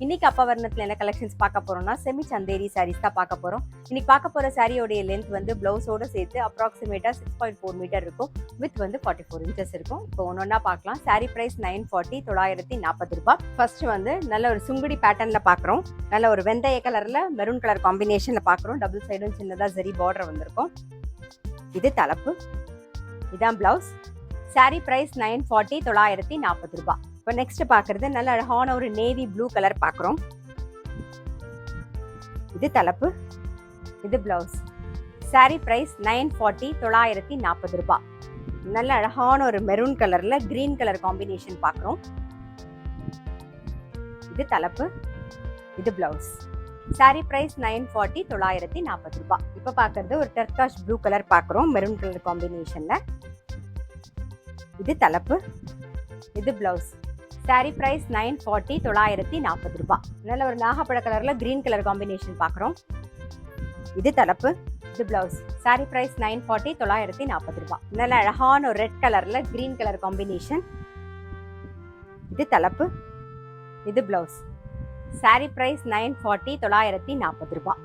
இன்னைக்கு அப்பவர்ணத்துல என்ன கலெக்ஷன்ஸ் பார்க்க போறோம்னா செமி சந்தேரி சாரீஸ் தான் பார்க்க போறோம். இன்னைக்கு பார்க்க போற சாரியோடைய லென்த் வந்து பிளவுஸோட சேர்த்து அப்ராக்சிமேட்டா 6.4 மீட்டர் இருக்கும். வித் வந்து 44 இன்ச்சஸ் இருக்கும். இப்போ ஒன்னொன்னா பார்க்கலாம். சாரி பிரைஸ் 940 940 ரூபாய். ஃபர்ஸ்ட் வந்து நல்ல ஒரு சுங்குடி பேட்டர்ன்ல பாக்குறோம். நல்ல ஒரு வெந்தய கலர்ல மெரூன் கலர் காம்பினேஷன்ல பாக்குறோம். டபுள் சைடும் சின்னதா ஜரி பார்டர் வந்திருக்கும். இது தலைப்பு, இதான் பிளவுஸ். சாரி பிரைஸ் 940 940 ரூபாய். இப்போ நெக்ஸ்ட் பாக்குறது நல்ல அழகான ஒரு நேவி ப்ளூ கலர் பாக்குறோம். இது தலைப்பு, இது பிளவுஸ். சாரி பிரைஸ் 940 940 ரூபாய். நல்ல அழகான ஒரு மெரூன் கலர்ல கிரீன் கலர் காம்பினேஷன் பாக்குறோம். இது தலைப்பு, இது பிளவுஸ். சாரி பிரைஸ் 940 940 ரூபாய். இப்போ பாக்குறது ஒரு டர்காஷ் ப்ளூ கலர் பாக்குறோம் மெரூன் கலர் காம்பினேஷன்ல. இது தலைப்பு, இது பிளவுஸ். சாரி பிரைஸ் 940 940 ரூபாய். நல்ல ஒரு நாகப்பழ கலர்ல கிரீன் கலர் காம்பினேஷன் பாக்குறோம். இது தலைப்பு, இது பிளவுஸ். சாரி பிரைஸ் 940 940 ரூபாய். நல்ல அழகான ஒரு ரெட் கலர்ல கிரீன் கலர் காம்பினேஷன். இது தலைப்பு, இது பிளவுஸ். சாரி பிரைஸ் 940 940 ரூபாய்.